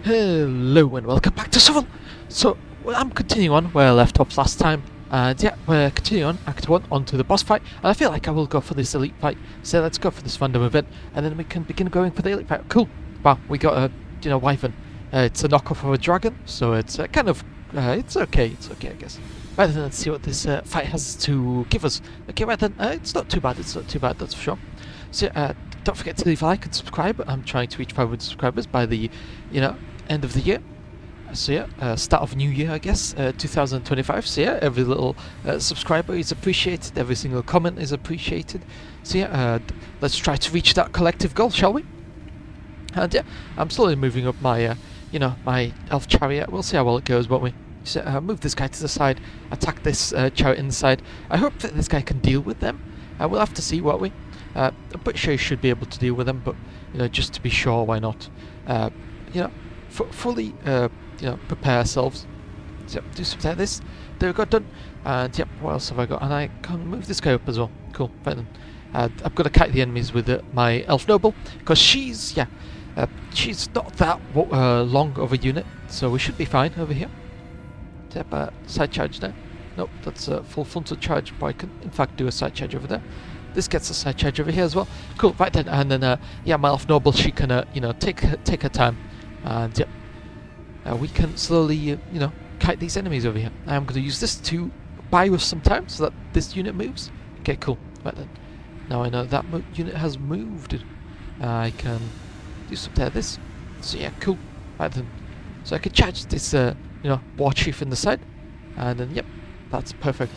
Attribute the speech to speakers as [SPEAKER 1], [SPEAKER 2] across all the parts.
[SPEAKER 1] Hello and welcome back to Civil. So I'm continuing on where I left off last time, and yeah, we're continuing on Act 1 onto the boss fight, and I feel like I will go for this elite fight. So let's go for this random event, and then we can begin going for the elite fight. Cool. Wow, we got a wyvern. It's a knockoff of a dragon, so it's it's okay. It's okay, I guess. Right then, let's see what this fight has to give us. Okay, right then, it's not too bad. It's not too bad, that's for sure. So don't forget to leave a like and subscribe. I'm trying to reach 500 subscribers by the, end of the year. So yeah, start of new year, I guess, 2025. So yeah, every little subscriber is appreciated. Every single comment is appreciated. So yeah, let's try to reach that collective goal, shall we? And yeah, I'm slowly moving up my, my elf chariot. We'll see how well it goes, won't we? So move this guy to the side, attack this chariot in the side. I hope that this guy can deal with them. We'll have to see, won't we? I'm pretty sure he should be able to deal with them, but just to be sure, why not? Fully prepare ourselves. So do something like this. There we go, done. And yep, what else have I got? And I can move this guy up as well. Cool, right then. I've got to kite the enemies with my elf noble, because she's not that long of a unit, so we should be fine over here. Yep, side charge there. Nope, that's a full frontal charge, but I can in fact do a side charge over there. This gets a side charge over here as well. Cool, right then, and then my elf noble, she can take her time, and yep, we can slowly kite these enemies over here. I'm going to use this to buy us some time so that this unit moves. Okay, cool. Right then, now I know that unit has moved. I can do something like this. So yeah, cool. Right then, so I can charge this war chief in the side, and then yep, that's perfect.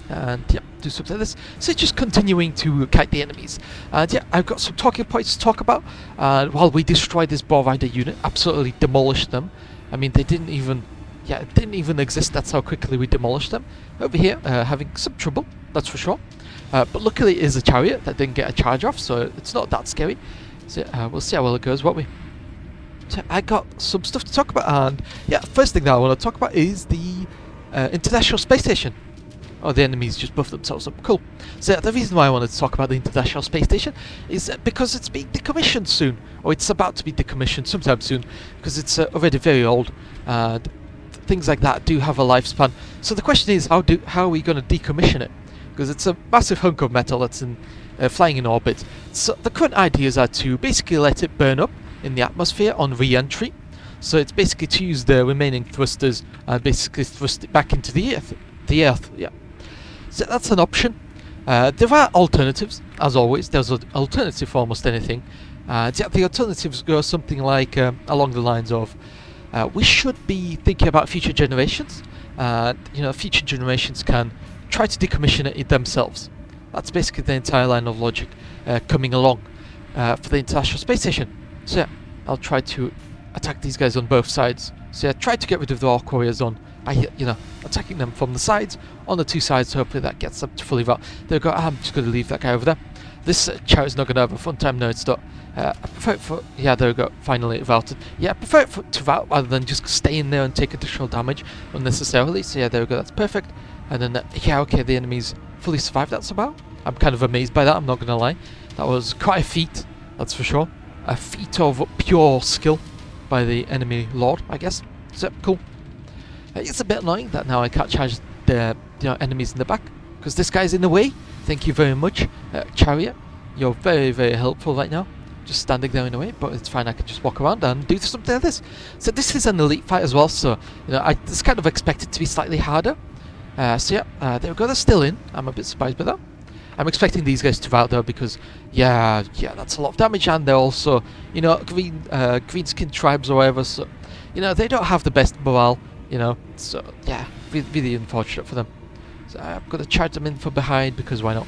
[SPEAKER 1] And yeah, do something like this. So just continuing to kite the enemies. And yeah, I've got some talking points to talk about. While we destroyed this Boar Rider unit, absolutely demolished them. I mean, it didn't even exist. That's how quickly we demolished them. Over here, having some trouble, that's for sure. But luckily it is a chariot that didn't get a charge off, so it's not that scary. So we'll see how well it goes, won't we? So I got some stuff to talk about, and yeah, first thing that I want to talk about is the International Space Station. Oh, the enemies just buffed themselves up. Cool. So the reason why I wanted to talk about the International Space Station is because it's being decommissioned soon. Or it's about to be decommissioned sometime soon. Because it's already very old. And things like that do have a lifespan. So the question is, how are we going to decommission it? Because it's a massive hunk of metal that's flying in orbit. So the current ideas are to basically let it burn up in the atmosphere on re-entry. So it's basically to use the remaining thrusters and basically thrust it back into the Earth. Yeah. So that's an option. There are alternatives, as always. There's an alternative for almost anything. The alternatives go something like along the lines of we should be thinking about future generations. Future generations can try to decommission it themselves. That's basically the entire line of logic coming along for the International Space Station. So yeah, I'll try to attack these guys on both sides. So yeah, try to get rid of the Orc Warriors on attacking them from the sides, on the two sides. Hopefully that gets them to fully vote. There we go. I'm just going to leave that guy over there. This chariot's not going to have a fun time. No, it's not. I prefer it for... Yeah, there we go. Finally it routed. Yeah, I prefer it to rout rather than just stay in there and take additional damage unnecessarily. So yeah, there we go. That's perfect. And then, okay, the enemies fully survived that somehow. I'm kind of amazed by that, I'm not going to lie. That was quite a feat, that's for sure. A feat of pure skill by the enemy lord, I guess. So, cool. It's a bit annoying that now I can't charge the enemies in the back, because this guy's in the way. Thank you very much, chariot. You're very, very helpful right now. Just standing there in the way, but it's fine. I can just walk around and do something like this. So this is an elite fight as well, so it's kind of expected to be slightly harder. There we go. They're still in. I'm a bit surprised by that. I'm expecting these guys to rout though, because yeah, that's a lot of damage, and they're also green skin tribes or whatever. So they don't have the best morale. So yeah, really unfortunate for them. So I'm going to charge them in from behind, because why not?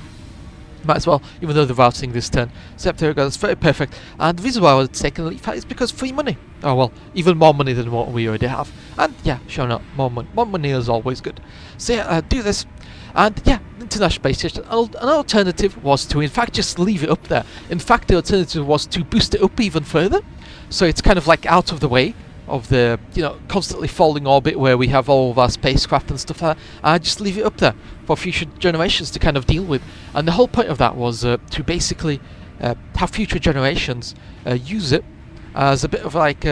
[SPEAKER 1] Might as well, even though they're routing this turn. So there we go, that's very perfect. And the reason why I was taking elite fight is because free money. Oh well, even more money than what we already have. And yeah, sure enough, more money is always good. So yeah, do this. And yeah, International Space Station. An alternative was to in fact just leave it up there. In fact, the alternative was to boost it up even further. So it's kind of like out of the way of the constantly falling orbit where we have all of our spacecraft and stuff like that. And just leave it up there for future generations to kind of deal with. And the whole point of that was to basically have future generations use it as a bit of like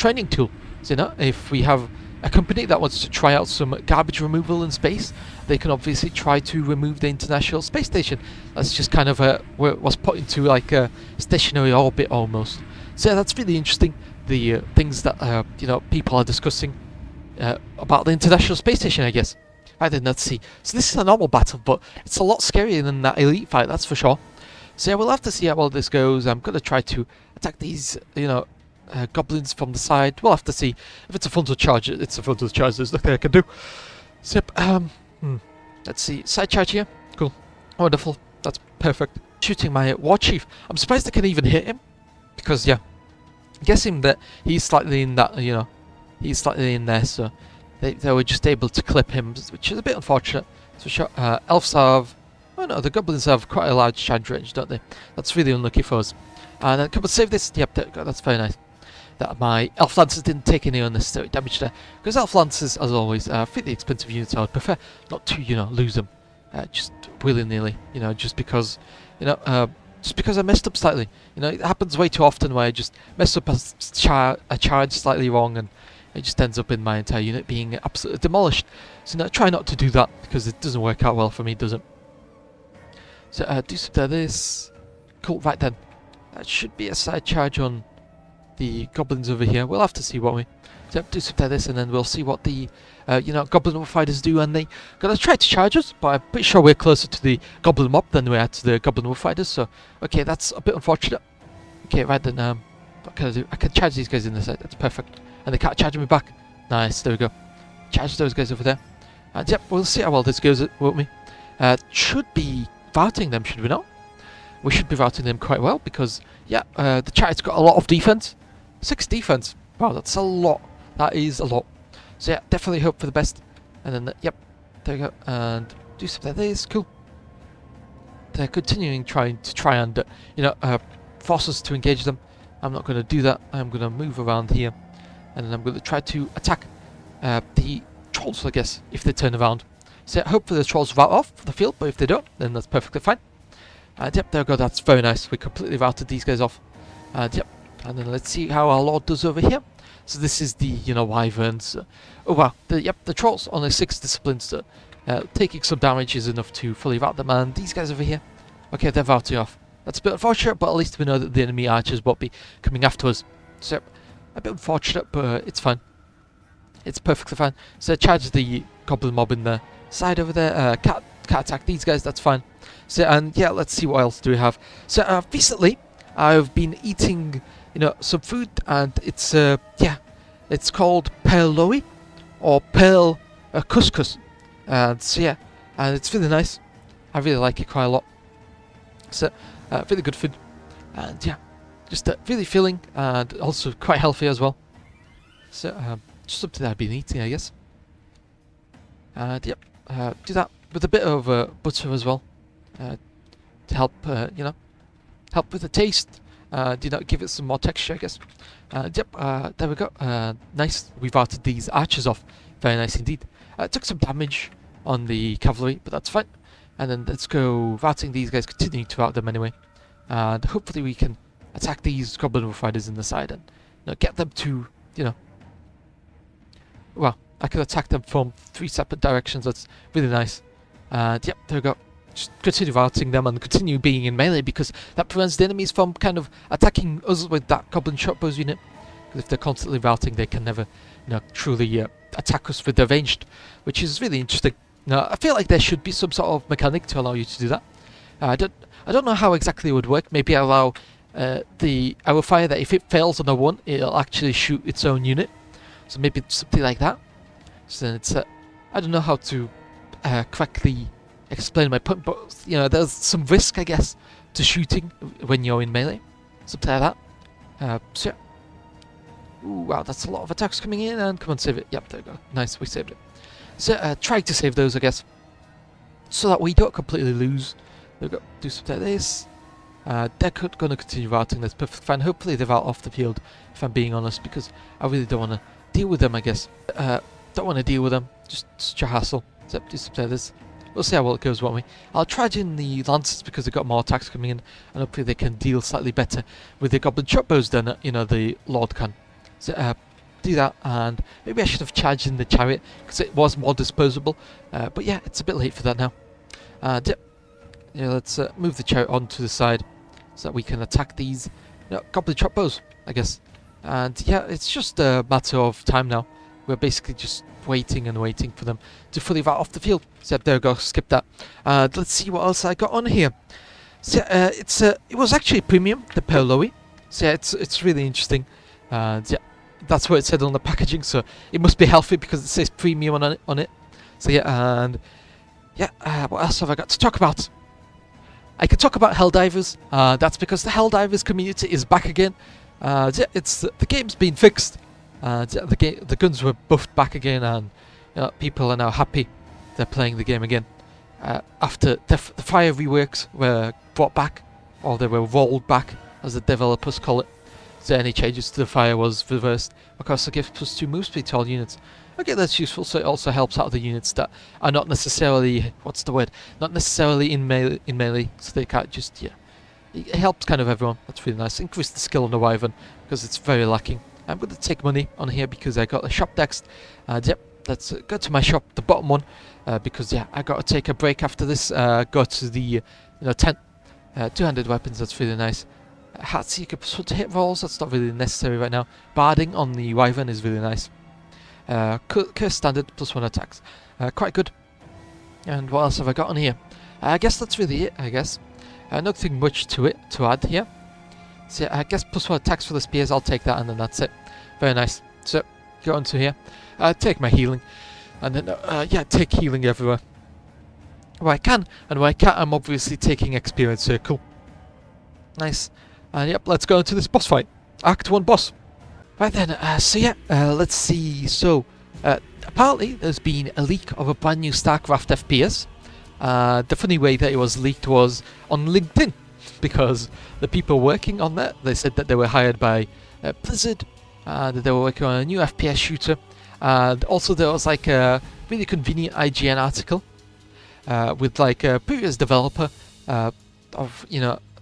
[SPEAKER 1] training tool. So, you know, if we have a company that wants to try out some garbage removal in space, they can obviously try to remove the International Space Station. That's just kind of was put into like a stationary orbit almost. So yeah, that's really interesting. The things that you know, people are discussing about the International Space Station, I guess. Right then, let's see. So this is a normal battle, but it's a lot scarier than that elite fight, that's for sure. So yeah, we'll have to see how well this goes. I'm gonna try to attack these, you know, goblins from the side. We'll have to see if it's a frontal charge. It's a frontal charge. There's nothing I can do. So yep, let's see. Side charge here. Cool. Wonderful. That's perfect. Shooting my war chief. I'm surprised I can even hit him, because yeah, I'm guessing that he's slightly in that, you know, he's slightly in there, so they were just able to clip him, which is a bit unfortunate. So sure, elves have, oh no, the goblins have quite a large charge range, don't they? That's really unlucky for us. And then come on, save this. Yep, there we go. That's very nice. That my elf lancers didn't take any unnecessary damage there, because elf lancers, as always, are fairly expensive units. I would prefer not to, you know, lose them just willy-nilly, you know, just because, you know, I messed up slightly. You know, it happens way too often where I just mess up a charge slightly wrong, and it just ends up in my entire unit being absolutely demolished. So no, try not to do that, because it doesn't work out well for me, does it? So do some of this. Cool, right then. That should be a side charge on the goblins over here. We'll have to see, won't we? So do some of this, and then we'll see what the you know, goblin fighters do, and they gonna try to charge us, but I'm pretty sure we're closer to the goblin mob than we are to the goblin fighters. So okay, that's a bit unfortunate. Okay, right then, what can I do? I can charge these guys in the side. That's perfect. And they can't charge me back. Nice, there we go. Charge those guys over there. And yep, we'll see how well this goes, won't we? Should be routing them, should we not? We should be routing them quite well, because yeah, the chariot's got a lot of defense. 6 defense. Wow, that's a lot. That is a lot. So yeah, definitely hope for the best. And then, yep, there we go. And do something like this. Cool. They're continuing try and, you know, force us to engage them. I'm not going to do that. I'm going to move around here. And then I'm going to try to attack the trolls, I guess, if they turn around. So hopefully the trolls rout off the field, but if they don't, then that's perfectly fine. And yep, there we go, that's very nice. We completely routed these guys off. And yep, and then let's see how our lord does over here. So this is the, you know, wyverns. Oh wow, the trolls, only 6 disciplines. So, taking some damage is enough to fully rout them. And these guys over here, okay, they're routing off. That's a bit unfortunate, but at least we know that the enemy archers won't be coming after us. So, a bit unfortunate, but it's fine. It's perfectly fine. So charge the goblin mob in the side over there. Can't attack these guys, that's fine. So, and yeah, let's see what else do we have. So recently, I've been eating, you know, some food, and it's yeah, it's called pearl lowy, or pearl couscous. And so yeah, and it's really nice. I really like it quite a lot. So really good food, and yeah, just really filling and also quite healthy as well. So just something that I've been eating, I guess. And yep, do that with a bit of butter as well, to help, you know, help with the taste. You know, give it some more texture, I guess. Yep, there we go. Nice. We've routed these archers off. Very nice indeed. Took some damage on the cavalry, but that's fine. And then let's go routing these guys, continuing to rout them anyway. And hopefully we can attack these goblin fighters in the side and, you know, get them to, you know, well, I can attack them from 3 separate directions. That's really nice. And yep, there we go. Just continue routing them and continue being in melee, because that prevents the enemies from kind of attacking us with that goblin shotbows unit. Because if they're constantly routing, they can never, you know, truly attack us with their ranged, which is really interesting. Now, I feel like there should be some sort of mechanic to allow you to do that. I don't know how exactly it would work. Maybe allow the arrow fire that if it fails on a 1, it'll actually shoot its own unit. So maybe something like that. So then it's I don't know how to correctly explain my point, but you know, there's some risk, I guess, to shooting when you're in melee, something like that. So yeah. Ooh, wow, that's a lot of attacks coming in, and come on, save it. Yep, there we go. Nice, we saved it. So try to save those, I guess, so that we don't completely lose. There we go. Do something like this. They're going to continue routing. That's perfectly fine. Hopefully they're out off the field, if I'm being honest, because I really don't want to deal with them, I guess. Don't want to deal with them. Just such a hassle. So do something like this. We'll see how well it goes, won't we? I'll charge in the lancers because they've got more attacks coming in, and hopefully they can deal slightly better with the goblin shotbows than, you know, the lord can. So do that, and maybe I should have charged in the chariot because it was more disposable. But yeah, it's a bit late for that now. And yeah, let's move the chariot onto the side so that we can attack these goblin trap bows, I guess. And yeah, it's just a matter of time now. We're basically just waiting and waiting for them to fully rat off the field. So there we go, skip that. Let's see what else I got on here. So it was actually premium, the Perlowy. So yeah, it's really interesting. And yeah, that's what it said on the packaging. So it must be healthy because it says premium on it. So yeah, and yeah, what else have I got to talk about? I could talk about Helldivers. That's because the Helldivers community is back again. Yeah, the game's been fixed. Yeah, the guns were buffed back again, and people are now happy they're playing the game again. After the fire reworks were brought back, or they were rolled back, as the developers call it. So any changes to the fire was reversed. Of course, it gives +2 move speed to all units. Okay, that's useful. So it also helps out the units that are not necessarily not necessarily in melee, so they can't just It helps kind of everyone. That's really nice. Increase the skill on the Wyvern because it's very lacking. I'm going to take money on here because I got the shop next. Yep, let's go to my shop, the bottom one, because yeah, I got to take a break after this. Go to the tent. Two-handed weapons. That's really nice. Hats you could put to hit rolls. That's not really necessary right now. Barding on the Wyvern is really nice. Curse standard +1 attacks. Quite good. And what else have I got on here? I guess that's really it. I guess. Nothing much to add here. So yeah, I guess +1 attacks for the spears. I'll take that, and then that's it. Very nice. So go on to here. Take my healing, and then yeah, take healing everywhere where I can, and where I can't, I'm obviously taking experience circle. Nice. And yep, let's go into this boss fight. Act 1 boss. Right then, so yeah, let's see. So, apparently there's been a leak of a brand new StarCraft FPS. The funny way that it was leaked was on LinkedIn, because the people working on that, they said that they were hired by Blizzard, that they were working on a new FPS shooter, and also there was like a really convenient IGN article with like a previous developer of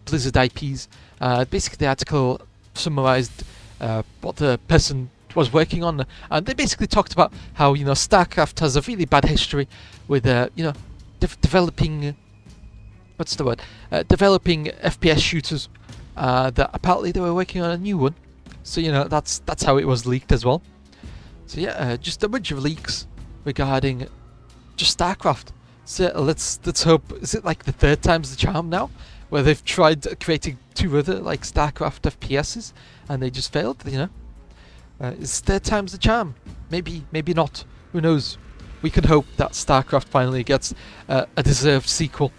[SPEAKER 1] Blizzard IPs. Basically, the article summarized what the person was working on, and they basically talked about how StarCraft has a really bad history with developing developing FPS shooters. That apparently they were working on a new one, so that's how it was leaked as well. So yeah, just a bunch of leaks regarding just StarCraft. So let's hope, is it like the third time's the charm now, where they've tried creating 2 other like StarCraft FPSs and they just failed? Is third time's the charm? Maybe not. Who knows? We can hope that StarCraft finally gets a deserved sequel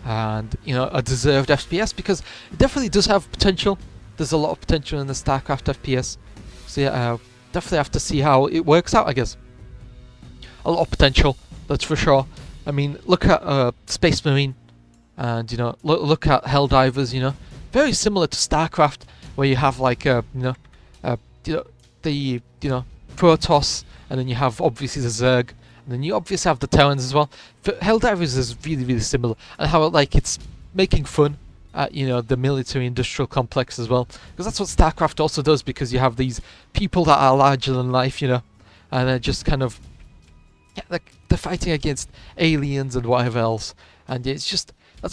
[SPEAKER 1] and a deserved FPS, because it definitely does have potential. There's a lot of potential in the StarCraft FPS. So yeah, definitely have to see how it works out, I guess. A lot of potential, that's for sure. I mean, look at Space Marine, and look at Helldivers. Very similar to StarCraft, where you have like the Protoss, and then you have obviously the Zerg, and then you obviously have the Terrans as well. Helldivers is really, really similar, and how it's making fun at the military-industrial complex as well, because that's what StarCraft also does, because you have these people that are larger than life, and they're just kind of they're fighting against aliens and whatever else, and that's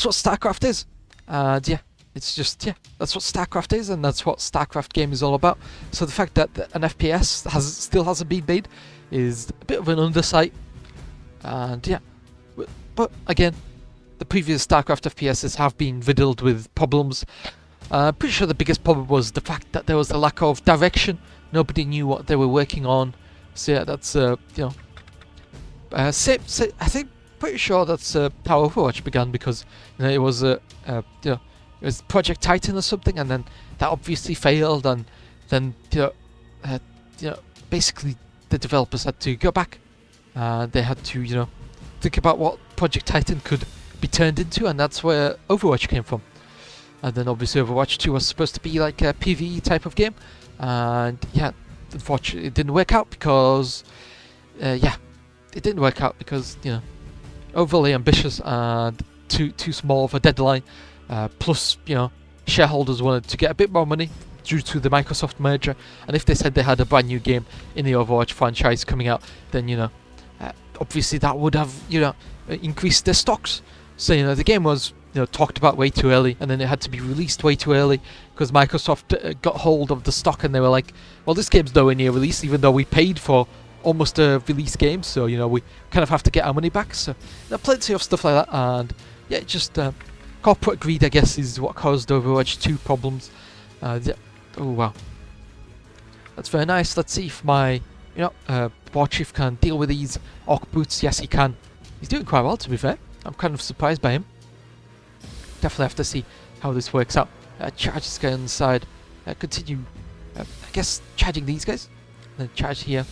[SPEAKER 1] what StarCraft is. And yeah, that's what StarCraft is, and that's what StarCraft game is all about. So the fact that an FPS still hasn't been made is a bit of an undersight. And yeah, but again, the previous StarCraft FPSs have been riddled with problems. I'm pretty sure the biggest problem was the fact that there was a lack of direction. Nobody knew what they were working on. So yeah, that's I think pretty sure that's how Overwatch began, because it was it was Project Titan or something, and then that obviously failed, and then basically the developers had to go back. They had to think about what Project Titan could be turned into, and that's where Overwatch came from. And then obviously Overwatch 2 was supposed to be like a PvE type of game, and yeah, unfortunately it didn't work out because it didn't work out because overly ambitious and too small of a deadline. Plus shareholders wanted to get a bit more money due to the Microsoft merger. And if they said they had a brand new game in the Overwatch franchise coming out, then obviously that would have increased their stocks. So the game was talked about way too early, and then it had to be released way too early because Microsoft got hold of the stock, and they were like, well, this game's nowhere near release, even though we paid for almost a release game, so we kind of have to get our money back. So plenty of stuff like that, and yeah, just corporate greed, I guess, is what caused Overwatch 2 problems. Oh wow, that's very nice. Let's see if my War Chief can deal with these Orc Brutes. Yes, he can. He's doing quite well, to be fair. I'm kind of surprised by him. Definitely have to see how this works out. Charge this guy on the side. Continue, I guess, charging these guys. Then charge here.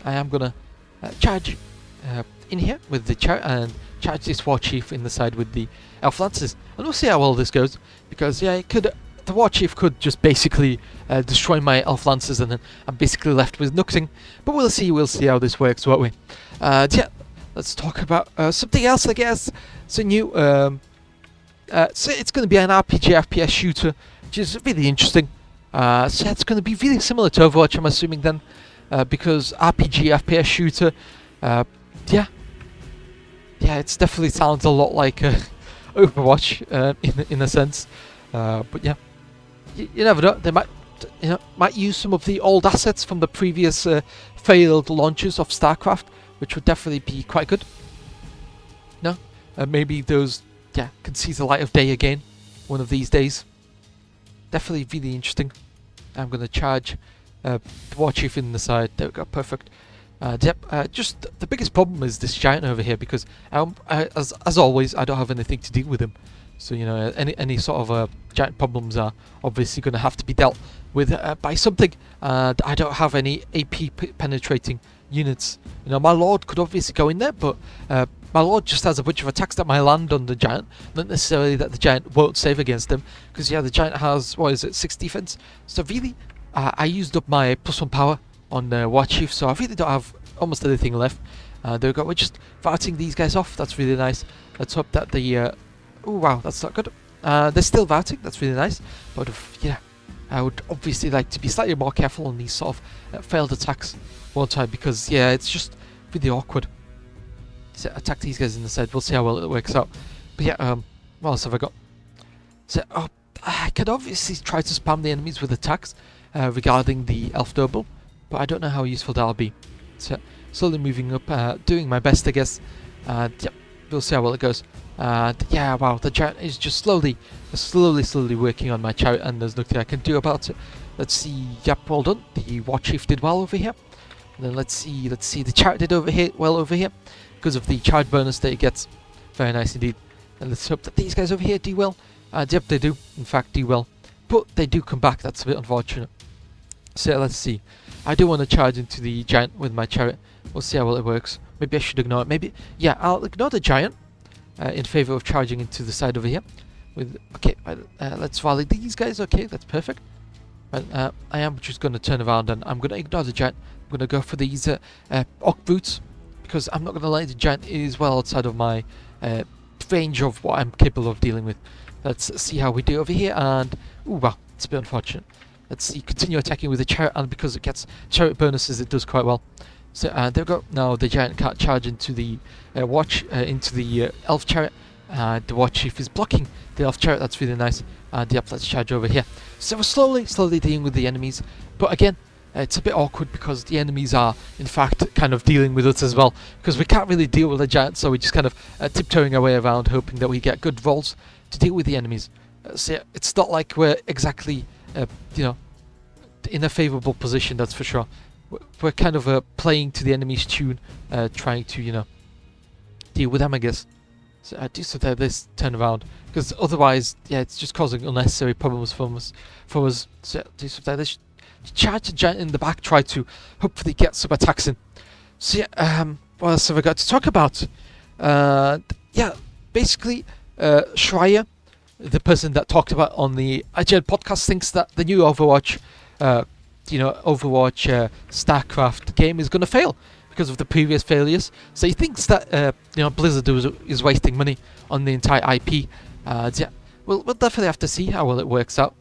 [SPEAKER 1] I am gonna charge in here with the chariot and charge this War Chief in the side with the Elf Lancers. And we'll see how well this goes, because yeah, the War Chief could just basically destroy my Elf Lancers, and then I'm basically left with nothing. But we'll see how this works, won't we? Yeah, let's talk about something else, I guess. So new, so it's going to be an RPG FPS shooter, which is really interesting. So it's going to be really similar to Overwatch, I'm assuming then, because RPG FPS shooter, yeah, it definitely sounds a lot like Overwatch in a sense, but yeah, you never know. They might use some of the old assets from the previous failed launches of StarCraft, which would definitely be quite good. Maybe those can see the light of day again one of these days. Definitely really interesting. I'm going to charge the War Chief in the side. There we go, perfect. Just the biggest problem is this giant over here, because as always, I don't have anything to deal with him. So any sort of giant problems are obviously going to have to be dealt with by something. And I don't have any AP penetrating units. My Lord could obviously go in there, but my Lord just has a bunch of attacks that might land on the giant. Not necessarily that the giant won't save against them, because the giant has 6 defense. So really, I used up my +1 power on War Chief, so I really don't have almost anything left. There we go. We're just routing these guys off. That's really nice. Let's hope that the oh wow, that's not good. They're still routing. That's really nice. But I would obviously like to be slightly more careful on these sort of failed attacks one time, because it's just really awkward. So attack these guys in the side. We'll see how well it works out. But yeah, what else have I got? So I could obviously try to spam the enemies with attacks regarding the Elf Noble, but I don't know how useful that'll be. So slowly moving up, doing my best, I guess. Yeah, we'll see how well it goes. Yeah, wow, the giant is just slowly working on my chariot, and there's nothing I can do about it. Let's see. Yep, well done. The War Chief did well over here. And then let's see. The chariot did well over here because of the charge bonus that it gets. Very nice indeed. And let's hope that these guys over here do well. Yep, they do. In fact, do well. But they do come back. That's a bit unfortunate. So let's see. I do want to charge into the giant with my chariot. We'll see how well it works. Maybe I should ignore it. Maybe, yeah, I'll ignore the giant in favor of charging into the side over here. Let's volley these guys. Okay, that's perfect. I am just going to turn around and I'm going to ignore the giant. I'm going to go for these Orc Brutes, because I'm not going to let the giant is well outside of my range of what I'm capable of dealing with. Let's see how we do over here, and ooh, wow, it's a bit unfortunate. Let's see, continue attacking with the chariot, and because it gets chariot bonuses, it does quite well. So there we go. Now the giant can't charge into the elf chariot. The War Chief is blocking the elf chariot. That's really nice. And yep, let's charge over here. So we're slowly dealing with the enemies, but again, it's a bit awkward because the enemies are, in fact, kind of dealing with us as well, because we can't really deal with the giant, so we're just kind of tiptoeing our way around, hoping that we get good rolls to deal with the enemies. So yeah, it's not like we're exactly, in a favourable position, that's for sure. We're kind of playing to the enemy's tune, trying to, deal with them, I guess. So I do so there this turn around, because otherwise, yeah, it's just causing unnecessary problems for us. So do so there this. Charge the giant in the back, try to hopefully get some attacks in. So yeah, what else have I got to talk about? Yeah, basically, Schreier, the person that talked about on the IGN podcast, thinks that the new Overwatch, StarCraft game is going to fail because of the previous failures. So he thinks that Blizzard is wasting money on the entire IP. Yeah, we'll definitely have to see how well it works out.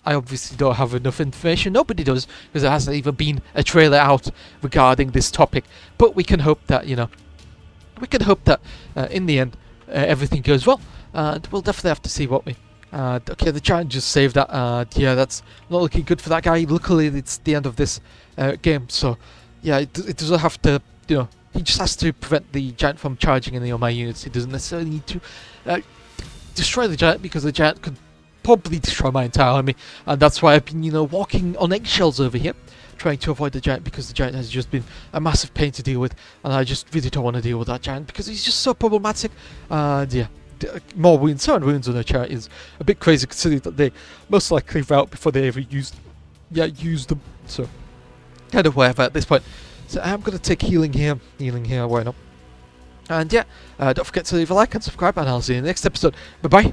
[SPEAKER 1] I obviously don't have enough information. Nobody does, because there hasn't even been a trailer out regarding this topic. But we can hope that in the end everything goes well. And we'll definitely have to see, what we. Okay, the giant just saved that. Yeah, that's not looking good for that guy. Luckily, it's the end of this game, so yeah, it doesn't have to. He just has to prevent the giant from charging any of my units. He doesn't necessarily need to destroy the giant, because the giant could probably destroy my entire army, and that's why I've been, walking on eggshells over here, trying to avoid the giant, because the giant has just been a massive pain to deal with, and I just really don't want to deal with that giant because he's just so problematic. Yeah. More wounds, 7 wounds on a giant is a bit crazy, considering that they most likely rout before they ever used them. So kind of whatever at this point. So I'm gonna take healing here, why not? And yeah, don't forget to leave a like and subscribe, and I'll see you in the next episode. Bye bye.